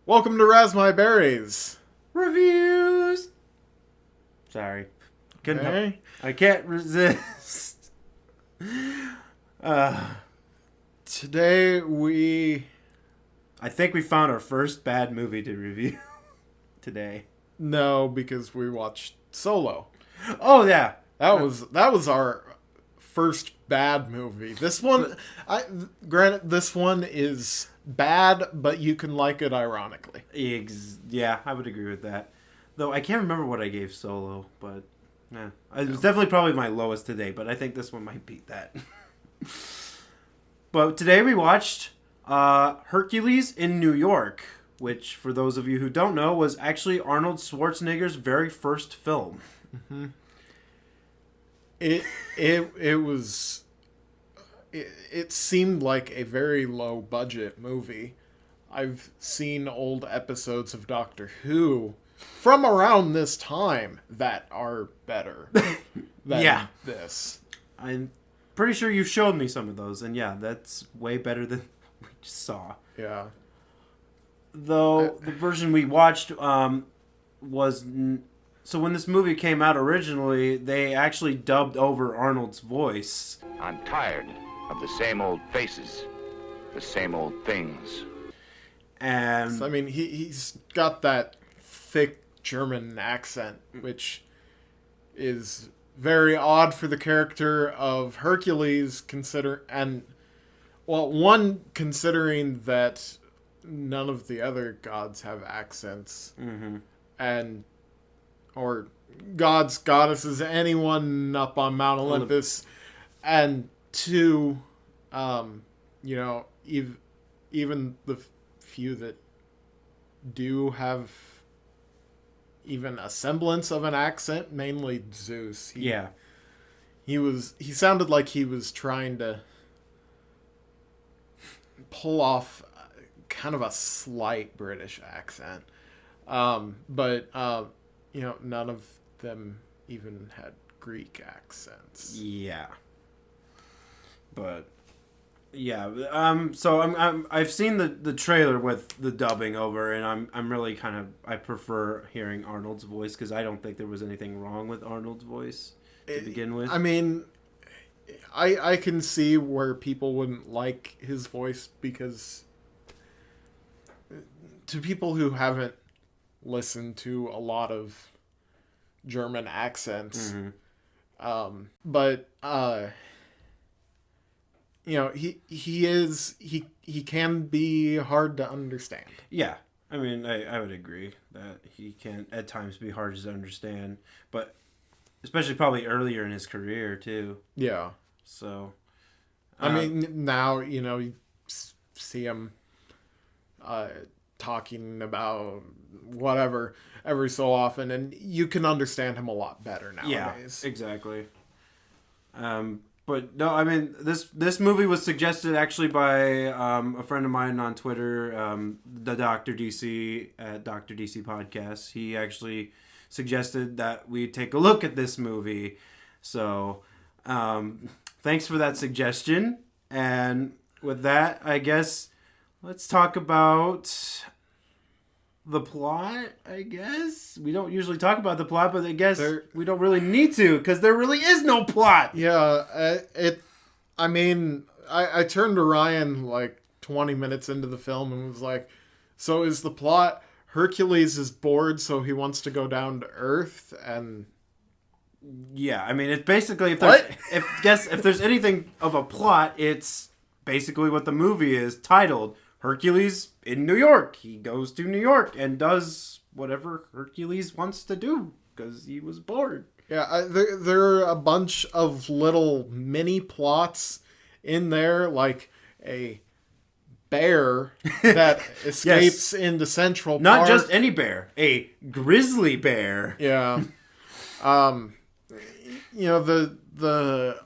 Welcome to Razz My Berries. Reviews. Sorry. Couldn't help. Okay. I can't resist. Today I think we found our first bad movie to review today. No, because we watched Solo. Oh yeah. That was our first bad movie. This one, granted, this one is bad, but you can like it ironically. Yeah, I would agree with that. Though I can't remember what I gave Solo, but yeah, it was definitely probably my lowest today. But I think this one might beat that. But today we watched Hercules in New York, which, for those of you who don't know, was actually Arnold Schwarzenegger's very first film. Mm-hmm. It seemed like a very low budget movie. I've seen old episodes of Doctor Who from around this time that are better than this. I'm pretty sure you showed me some of those, and yeah, that's way better than we just saw. Yeah. Though the version we watched was... So when this movie came out originally, they actually dubbed over Arnold's voice. I'm tired of the same old faces, the same old things. And So, I mean, he's got that thick German accent, which is very odd for the character of Hercules, considering that none of the other gods have accents, or gods, goddesses, anyone up on Mount Olympus, and two, even the few that do have even a semblance of an accent, mainly Zeus. He sounded like he was trying to pull off kind of a slight British accent. But none of them even had Greek accents. Yeah. But yeah, so I've seen the trailer with the dubbing over, and I'm really I prefer hearing Arnold's voice, because I don't think there was anything wrong with Arnold's voice to begin with. I mean, I can see where people wouldn't like his voice, because to people who haven't listened to a lot of German accents, he can be hard to understand. Yeah, I mean, I would agree that he can at times be hard to understand, but especially probably earlier in his career too. Yeah. So, I mean, now, you see him talking about whatever every so often, and you can understand him a lot better nowadays. Yeah, exactly. But no, I mean, this movie was suggested actually by a friend of mine on Twitter, the Dr. DC at Dr. DC Podcast. He actually suggested that we take a look at this movie. So, thanks for that suggestion. And with that, I guess let's talk about the plot, I guess. We don't usually talk about the plot, but I guess we don't really need to, because there really is no plot. Yeah, I turned to Ryan like 20 minutes into the film and was like, so is the plot Hercules is bored, so he wants to go down to Earth? And yeah, I mean, it's basically, if there's anything of a plot, it's basically what the movie is titled, Hercules in New York. He goes to New York and does whatever Hercules wants to do because he was bored. Yeah, there are a bunch of little mini plots in there, like a bear that escapes into Central Park. Not just any bear, a grizzly bear. Yeah. The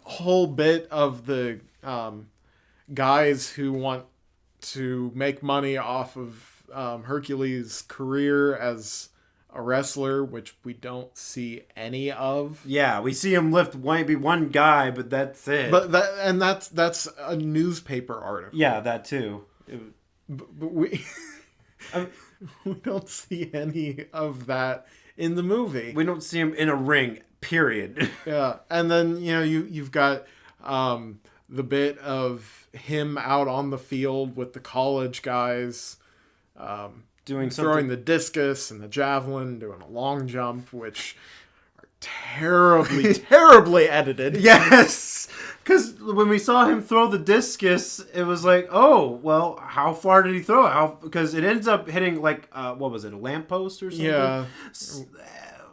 whole bit of the guys who want to make money off of Hercules' career as a wrestler, which we don't see any of. Yeah, we see him lift maybe one guy, but that's it. But that's a newspaper article. Yeah, that too. But we We don't see any of that in the movie. We don't see him in a ring, period. Yeah, and then you've got the bit of him out on the field with the college guys, Doing throwing something. the discus and the javelin, doing a long jump, which are terribly, terribly edited. Yes! Because when we saw him throw the discus, it was like, oh, well, how far did he throw it? Because it ends up hitting, like, what was it, a lamppost or something? Yeah.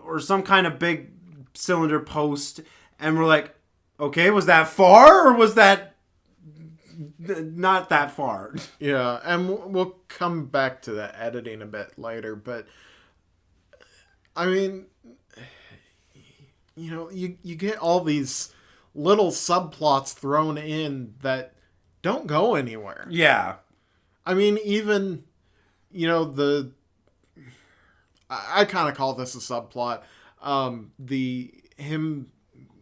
Or some kind of big cylinder post. And we're like, okay, was that far or was that not that far? Yeah, and we'll come back to the editing a bit later, but I mean, you get all these little subplots thrown in that don't go anywhere. Yeah. I mean, even I kind of call this a subplot. Him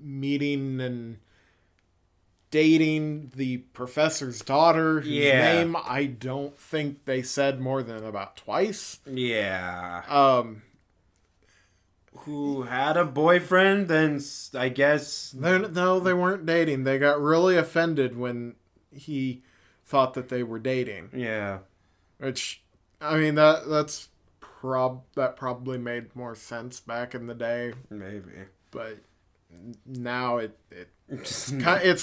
meeting and dating the professor's daughter, whose name I don't think they said more than about twice. Yeah. Who had a boyfriend, then I guess... No, they weren't dating. They got really offended when he thought that they were dating. Yeah. Which, I mean, that probably made more sense back in the day. Maybe. But now it's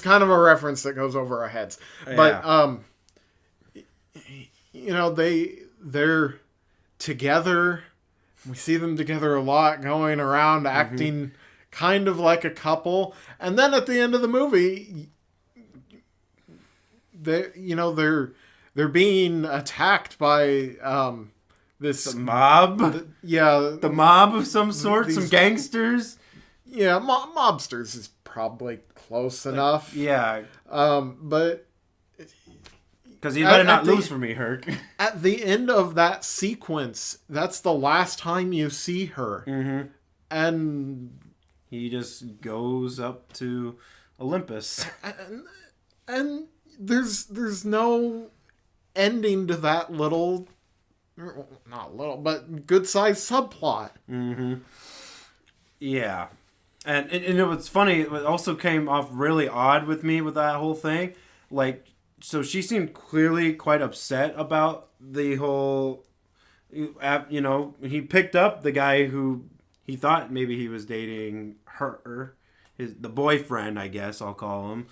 kind of a reference that goes over our heads. Yeah. But they're together. We see them together a lot, going around acting kind of like a couple. And then at the end of the movie, they're being attacked by this Mob? the mob of some sort? Some gangsters? Yeah, mobsters is probably close enough. Yeah. But because you better not lose for me, Herc. At the end of that sequence, that's the last time you see her. Mm-hmm. And he just goes up to Olympus. And there's no ending to that little, not little, but good-sized subplot. Mm-hmm. Yeah. And it was funny, it also came off really odd with me with that whole thing. Like, so she seemed clearly quite upset about the whole, he picked up the guy who he thought maybe he was dating her, the boyfriend, I guess I'll call him.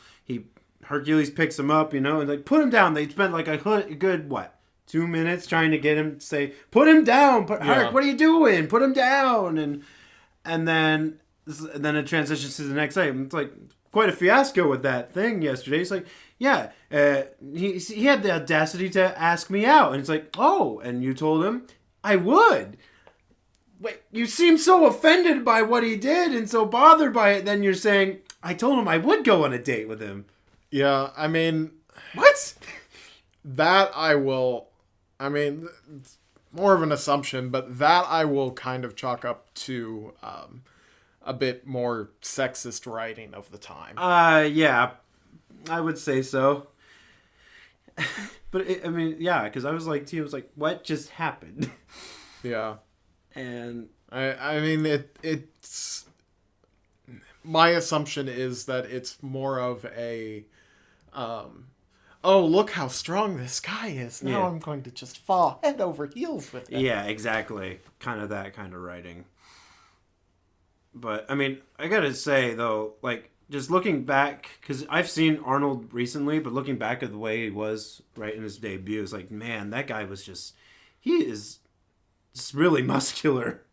Hercules picks him up, and like, put him down. They spent like a good, 2 minutes trying to get him to say, put him down, Herc, what are you doing? Put him down. And then it transitions to the next day. It's like quite a fiasco with that thing yesterday. It's like, yeah, he had the audacity to ask me out. And it's like, oh, and you told him I would. Wait, you seem so offended by what he did and so bothered by it. Then you're saying, I told him I would go on a date with him. Yeah, I mean... What? That I will... I mean, it's more of an assumption, but that I will kind of chalk up to a bit more sexist writing of the time. Yeah, I would say so. But, because I was like, what just happened? Yeah. And... I mean, it's... My assumption is that it's more of a... oh, look how strong this guy is. Now I'm going to just fall head over heels with him. Yeah, exactly. Kind of that kind of writing. But, I mean, I gotta say, though, like, just looking back, because I've seen Arnold recently, but looking back at the way he was right in his debut, it's like, man, that guy was he is just really muscular.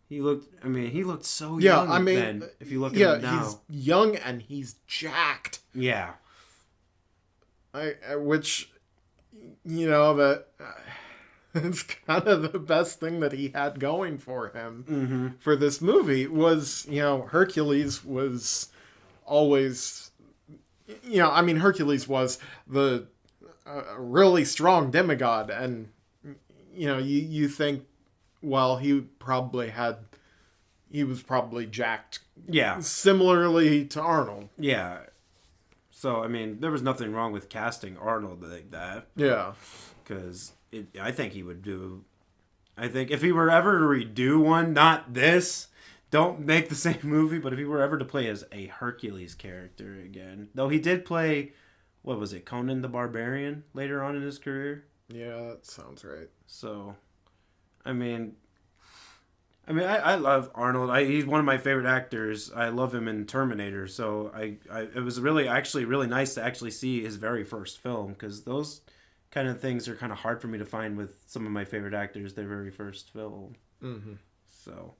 He looked so young then, if you look at him now. He's young and he's jacked. Yeah. Which, that it's kind of the best thing that he had going for him for this movie was, Hercules was always, Hercules was the really strong demigod, and, you think, well, he was probably jacked. Yeah. Similarly to Arnold. Yeah. So, I mean, there was nothing wrong with casting Arnold like that. Yeah. Because I think he would do I think if he were ever to redo one, not this, don't make the same movie, but if he were ever to play as a Hercules character again, though he did play, what was it, Conan the Barbarian later on in his career. Yeah, that sounds right. So, I mean, I love Arnold. He's one of my favorite actors. I love him in Terminator. So it was really nice to actually see his very first film, because those kind of things are kind of hard for me to find with some of my favorite actors. Their very first film. Mm-hmm. So,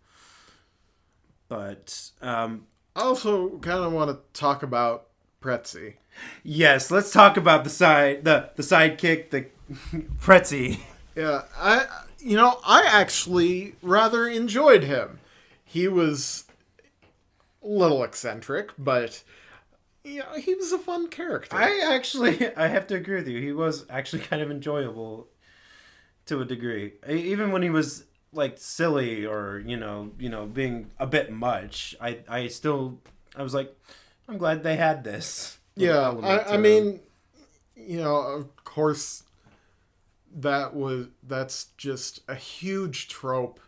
but I also kind of want to talk about Pretzi. yes, let's talk about the sidekick, the Pretzi. Yeah, I actually rather enjoyed him. He was a little eccentric, but he was a fun character. I have to agree with you. He was actually kind of enjoyable to a degree. Even when he was like silly or being a bit much, I was like, I'm glad they had this. Yeah, I mean, of course, that's just a huge trope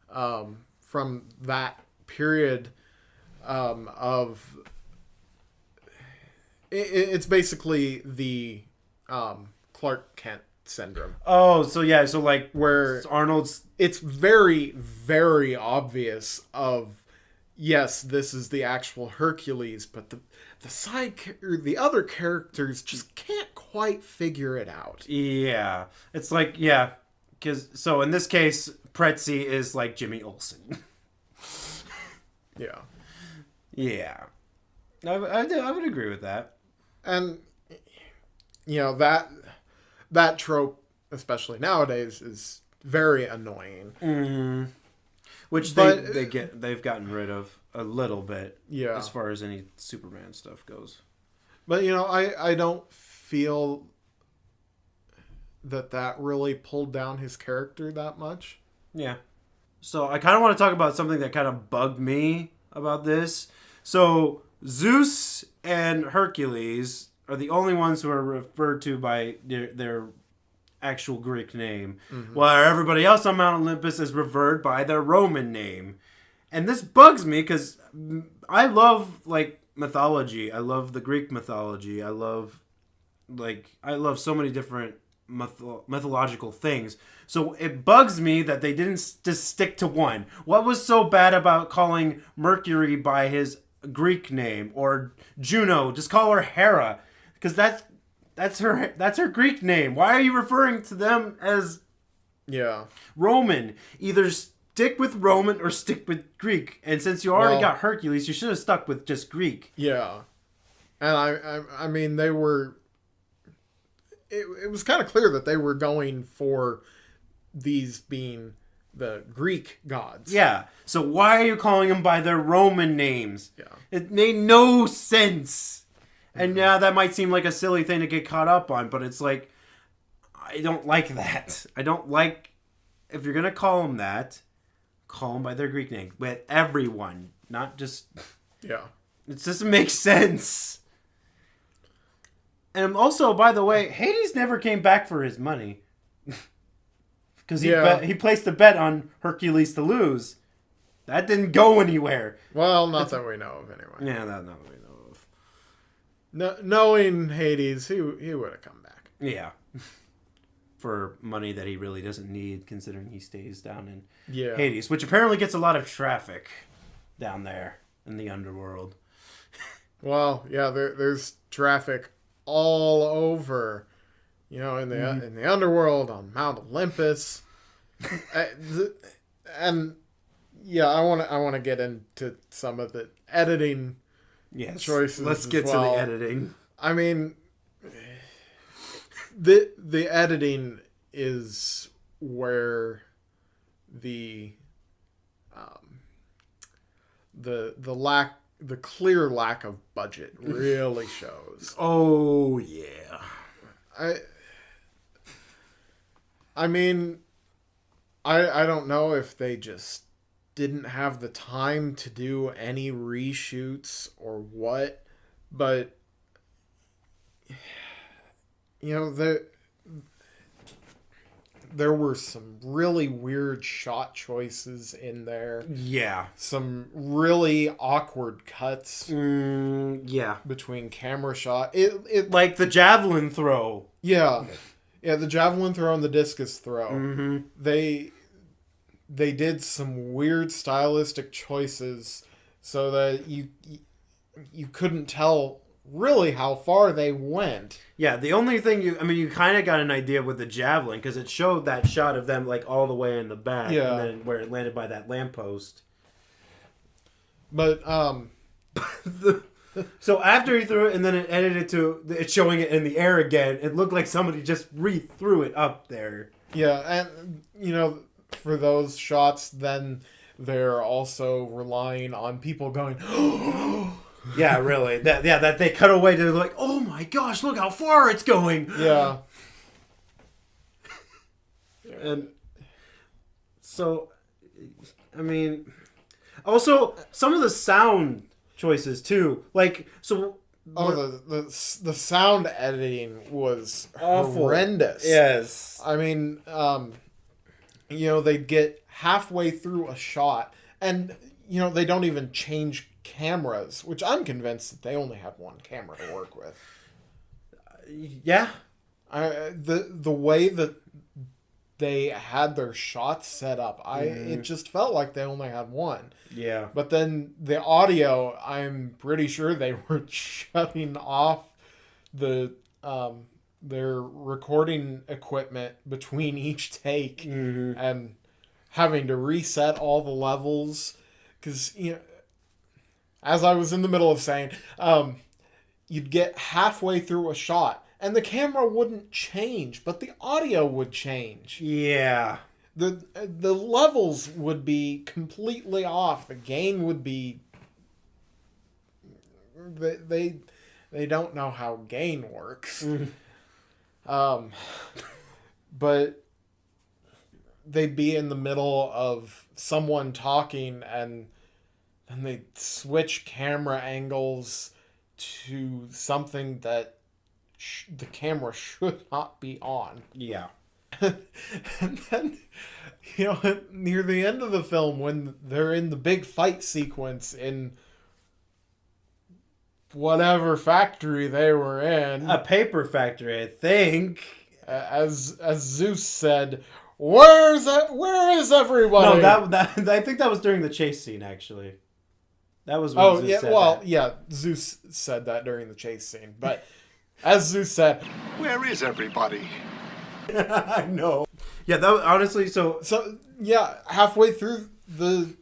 from that period of it's basically the Clark Kent syndrome. Oh, so yeah, so like where Arnold's, it's very, very obvious of, yes, this is the actual Hercules, but the other characters just can't quite figure it out. Yeah, it's like, yeah, because so in this case, Pretzi is like Jimmy Olsen. Yeah. Yeah, I would agree with that. And that trope, especially nowadays, is very annoying. Mm-hmm. Which they've gotten rid of a little bit. Yeah. As far as any Superman stuff goes. But I don't feel that really pulled down his character that much. Yeah. So I kind of want to talk about something that kind of bugged me about this. So Zeus and Hercules are the only ones who are referred to by their actual Greek name, while everybody else on Mount Olympus is referred by their Roman name. And this bugs me because I love like mythology. I love the Greek mythology. I love so many different mythological things. So it bugs me that they didn't just stick to one. What was so bad about calling Mercury by his Greek name, or Juno? Just call her Hera, because that's her Greek name. Why are you referring to them as Roman? Either stick with Roman or stick with Greek. And since you already got Hercules, you should have stuck with just Greek. Yeah, and I mean they were. It was kind of clear that they were going for these being the Greek gods. Yeah. So why are you calling them by their Roman names? Yeah. It made no sense. And yeah, that might seem like a silly thing to get caught up on, but it's like, I don't like that. I don't like, if you're going to call them that, call them by their Greek name. With everyone, not just... Yeah. It doesn't make sense. And also, by the way, Hades never came back for his money. Because he placed a bet on Hercules to lose. That didn't go anywhere. Well, not that we know of, anyway. Yeah, not that we know of. No, knowing Hades, he would have come back. Yeah. For money that he really doesn't need, considering he stays down in Hades, which apparently gets a lot of traffic down there in the underworld. Well, yeah, there's traffic all over, in the underworld, on Mount Olympus, and I want to get into some of the editing choices. Let's get to the editing. I mean, the editing is where the clear lack of budget really shows. Oh yeah. I mean, I don't know if they just didn't have the time to do any reshoots or what, but there were some really weird shot choices in there. Yeah. Some really awkward cuts Yeah. between camera shot. It Like the javelin throw. Yeah, the javelin throw and the discus throw. Mm-hmm. They did some weird stylistic choices so that you couldn't tell really how far they went. Yeah, the only thing you kind of got an idea with the javelin because it showed that shot of them like all the way in the back, Yeah. and then where it landed by that lamppost. But So after he threw it, and then it edited to it showing it in the air again, it looked like somebody just re-threw it up there. yeah, and for those shots, then they're also relying on people going, Yeah, really. That they cut away to like, oh my gosh, look how far it's going. yeah. And so, I mean, also some of the sound choices too. Like, so. Oh, the sound editing was Awful. horrendous. Yes. I mean, they'd get halfway through a shot, and they don't even change cameras, which I'm convinced that they only had one camera to work with. Yeah. The way that they had their shots set up, it just felt like they only had one. Yeah. But then the audio, I'm pretty sure they were shutting off their recording equipment between each take and having to reset all the levels. Because, as I was in the middle of saying, you'd get halfway through a shot and the camera wouldn't change, but the audio would change. Yeah. The levels would be completely off. The gain would be... They don't know how gain works. But they'd be in the middle of someone talking and they'd switch camera angles to something that the camera should not be on. Yeah. And then, near the end of the film, when they're in the big fight sequence in whatever factory they were in, A paper factory, I think. as Zeus said, where is everybody? No, that I think that was during the chase scene, actually. That was when Zeus said that. Zeus said that during the chase scene. But as Zeus said, Where is everybody? I know. Yeah, that was, honestly, so halfway through the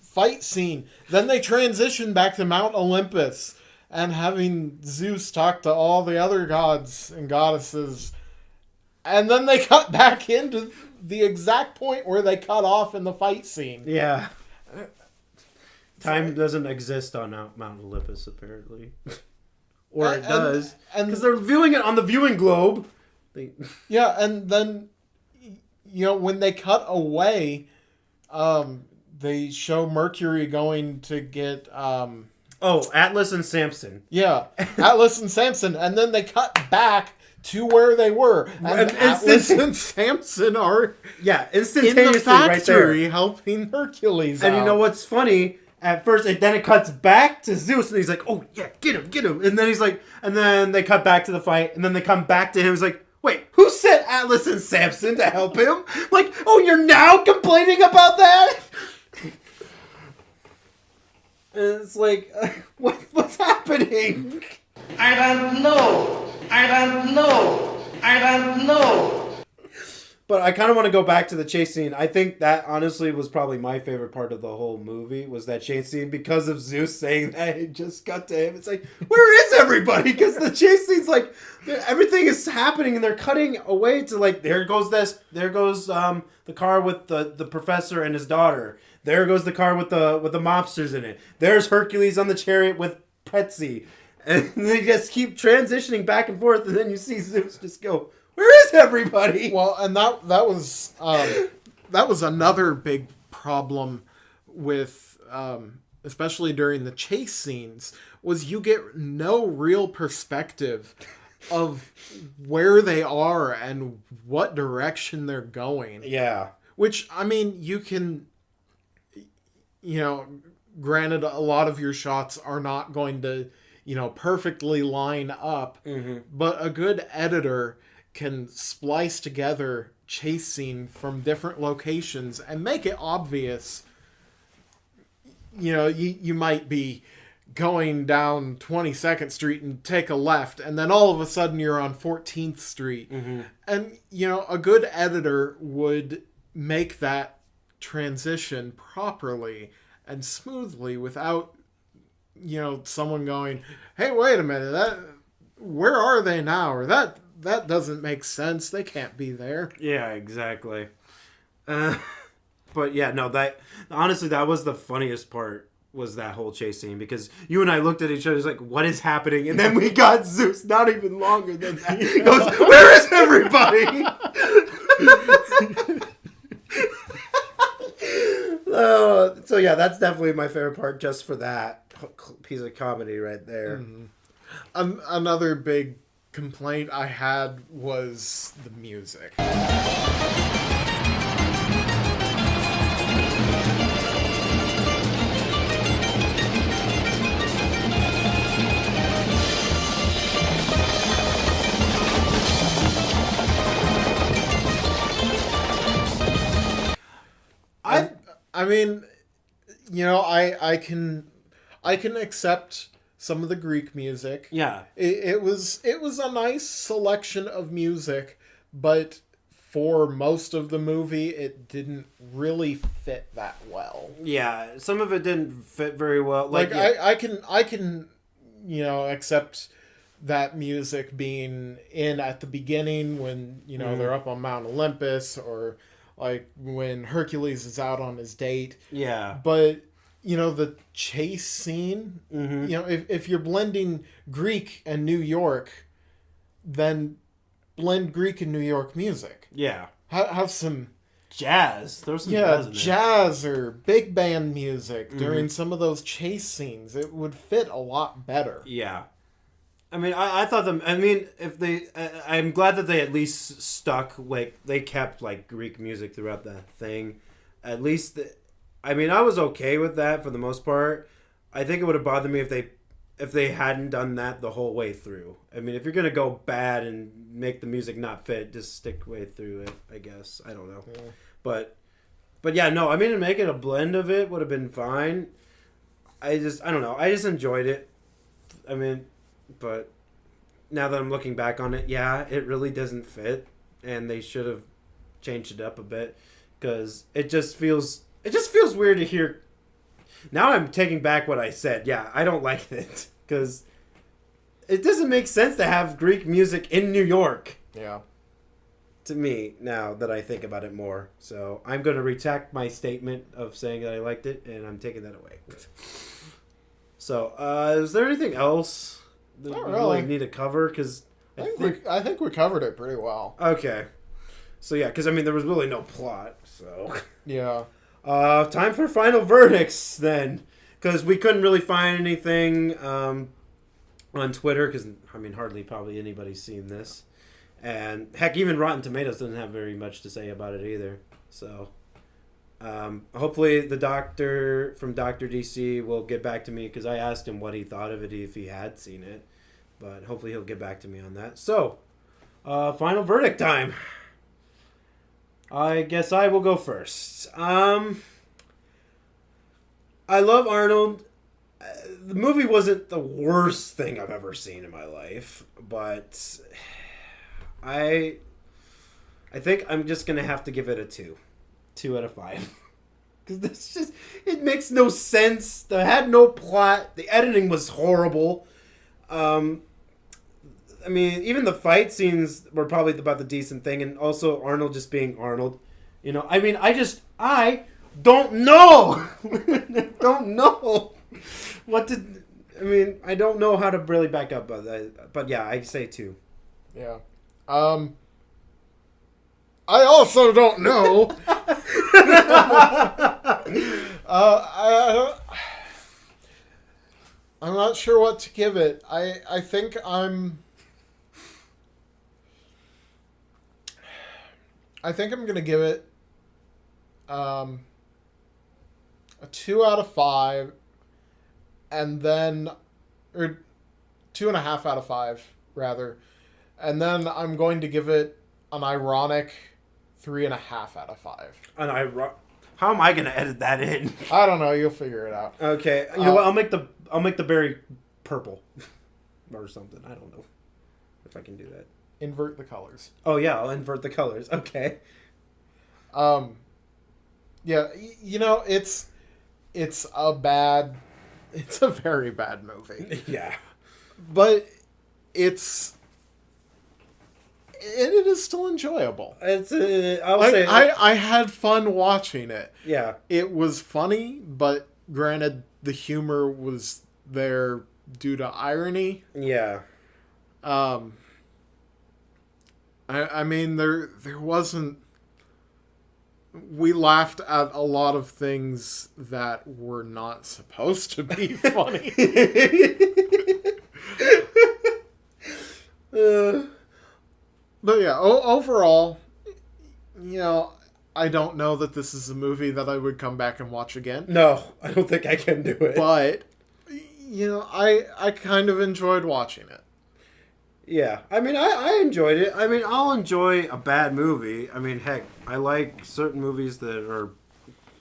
fight scene, then they transition back to Mount Olympus and having Zeus talk to all the other gods and goddesses, and then they cut back into the exact point where they cut off in the fight scene. yeah. Time doesn't exist on Mount Olympus, apparently. Or it does. Because they're viewing it on the viewing globe. Yeah, and then, when they cut away, they show Mercury going to get... Atlas and Samson. Yeah, Atlas and Samson, and then they cut back to where they were. And Atlas and Samson are instantaneously in the factory right there. helping Hercules And out. you know what's funny? At first, then it cuts back to Zeus, and he's like, "Oh yeah, get him!" And then he's like, and then they cut back to the fight, and then they come back to him. He's like, "Wait, who sent Atlas and Samson to help him?" Like, oh, you're now complaining about that? And it's like, what's happening? I don't know. But I kind of want to go back to the chase scene. I think that honestly was probably my favorite part of the whole movie was that chase scene because of Zeus saying that it just got to him. It's like, where is everybody? Because the chase scene's like, everything is happening and they're cutting away to like, there goes the car with the professor and his daughter. There goes the car with the mobsters in it. There's Hercules on the chariot with Petsy. And they just keep transitioning back and forth and then you see Zeus just go, where is everybody? Well, and that was another big problem with, especially during the chase scenes, was you get no real perspective of where they are and what direction they're going. Yeah. Which, I mean, you can, granted, a lot of your shots are not going to, perfectly line up, but a good editor can splice together chase scene from different locations and make it obvious. You might be going down 22nd Street and take a left, and then all of a sudden you're on 14th Street. And, a good editor would make that transition properly and smoothly without, someone going, hey, wait a minute, where are they now? Or that doesn't make sense. They can't be there. Yeah, exactly. But yeah, no, honestly, that was the funniest part, was that whole chase scene, because you and I looked at each other, like, what is happening? And then we got Zeus, not even longer than that. He goes, where is everybody? So yeah, that's definitely my favorite part, just for that piece of comedy right there. Another big complaint I had was the music. I mean, I can accept some of the Greek music. Yeah. It was a nice selection of music, but for most of the movie, it didn't really fit that well. Yeah, some of it didn't fit very well. I can accept that music being in at the beginning when they're up on Mount Olympus, or like when Hercules is out on his date. Yeah. But the chase scene, if you're blending Greek and New York, then blend Greek and New York music. Yeah. Have some jazz. There's some jazz in there. Jazz or big band music during some of those chase scenes. It would fit a lot better. Yeah. I mean, I thought them. I mean, if they, I'm glad that they at least stuck, like, they kept like Greek music throughout the thing. At least, I mean, I was okay with that for the most part. I think it would have bothered me if they hadn't done that the whole way through. I mean, if you're gonna go bad and make the music not fit, just stick way through it. I guess, I don't know, but yeah, no. I mean, making a blend of it would have been fine. I don't know. I just enjoyed it. I mean. But now that I'm looking back on it, yeah, it really doesn't fit, and they should have changed it up a bit, because it just feels weird to hear. Now I'm taking back what I said. Yeah, I don't like it, because it doesn't make sense to have Greek music in New York. Yeah. To me, now that I think about it more, so I'm going to retract my statement of saying that I liked it, and I'm taking that away. So, is there anything else? Not really. Need to cover, because I think we covered it pretty well. Okay, so yeah, because I mean there was really no plot, so yeah. Time for final verdicts then, because we couldn't really find anything on Twitter, because I mean hardly probably anybody's seen this, and heck, even Rotten Tomatoes doesn't have very much to say about it either. So hopefully the doctor from Dr. DC will get back to me, because I asked him what he thought of it if he had seen it, but hopefully he'll get back to me on that. So, final verdict time. I guess I will go first. I love Arnold. The movie wasn't the worst thing I've ever seen in my life, but I think I'm just gonna have to give it a 2 out of 5. Because this just, it makes no sense. They had no plot. The editing was horrible. I mean, even the fight scenes were probably about the decent thing, and also Arnold just being Arnold. I mean, I don't know. Don't know what to. I mean, I don't know how to really back up, but yeah, I say 2. Yeah. I also don't know. I'm not sure what to give it. I think I'm I think I'm gonna give it a 2 out of 5, and then, or 2.5 out of 5 rather, and then I'm going to give it an ironic 3.5 out of 5. How am I gonna edit that in? I don't know. You'll figure it out. Okay, you know what? I'll make the berry purple or something. I don't know if I can do that. Invert the colors. Oh yeah, I'll invert the colors. Okay. Yeah, it's a very bad movie. Yeah. But it is still enjoyable. It's I had fun watching it. Yeah. It was funny, but granted the humor was there due to irony. Yeah. I mean there wasn't, we laughed at a lot of things that were not supposed to be funny. But yeah, overall, I don't know that this is a movie that I would come back and watch again. No, I don't think I can do it. But, I kind of enjoyed watching it. Yeah, I mean, I enjoyed it. I mean, I'll enjoy a bad movie. I mean, heck, I like certain movies that are,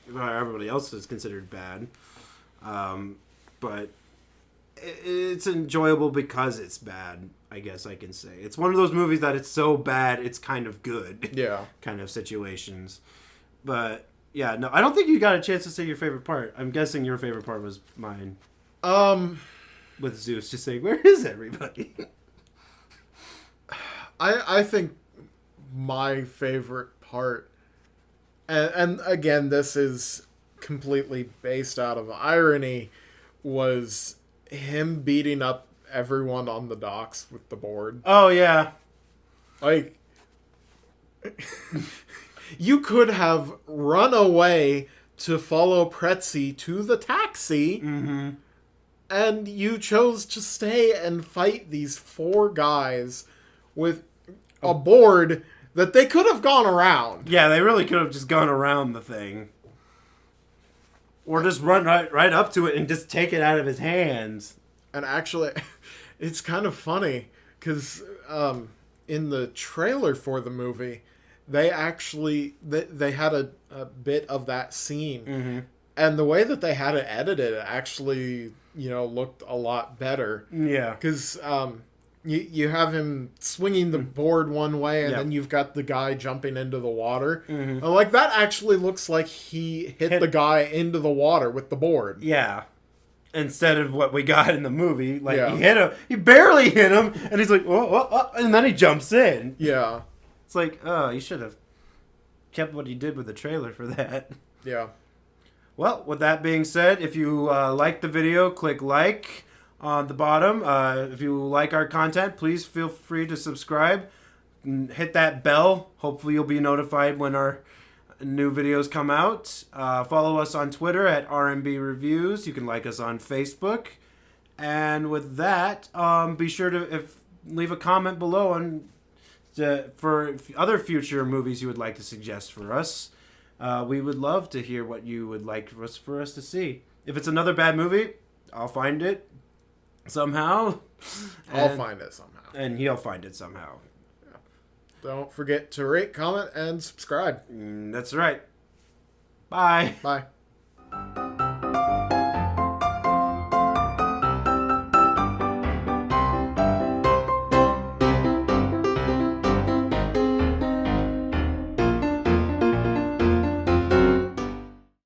everybody else is considered bad. But it's enjoyable because it's bad, I guess I can say. It's one of those movies that it's so bad, it's kind of good. Yeah. Kind of situations. But, yeah, no, I don't think you got a chance to say your favorite part. I'm guessing your favorite part was mine. With Zeus just saying, "Where is everybody?" I think my favorite part, and again, this is completely based out of irony, was him beating up everyone on the docks with the board. Oh, yeah. Like, you could have run away to follow Pretzi to the taxi, and you chose to stay and fight these 4 guys with a board that they could have gone around. Yeah, they really could have just gone around the thing. Or just run right up to it and just take it out of his hands. And actually, it's kind of funny, because in the trailer for the movie, they actually, they had a bit of that scene. Mm-hmm. And the way that they had it edited, it actually, looked a lot better. Yeah. Because you have him swinging the board one way, and then you've got the guy jumping into the water. Mm-hmm. And like, that actually looks like he hit the guy into the water with the board. Yeah. Instead of what we got in the movie. Like, he hit him. He barely hit him. And he's like, oh, and then he jumps in. Yeah. It's like, oh, you should have kept what you did with the trailer for that. Yeah. Well, with that being said, if you like the video, click like on the bottom. If you like our content, please feel free to subscribe and hit that bell. Hopefully you'll be notified when our new videos come out. Follow us on Twitter at RMB Reviews. You can like us on Facebook. And with that, be sure to leave a comment below for other future movies you would like to suggest for us. We would love to hear what you would like for us to see. If it's another bad movie, I'll find it somehow. I'll find it somehow. And he'll find it somehow. Yeah. Don't forget to rate, comment, and subscribe. That's right. Bye. Bye.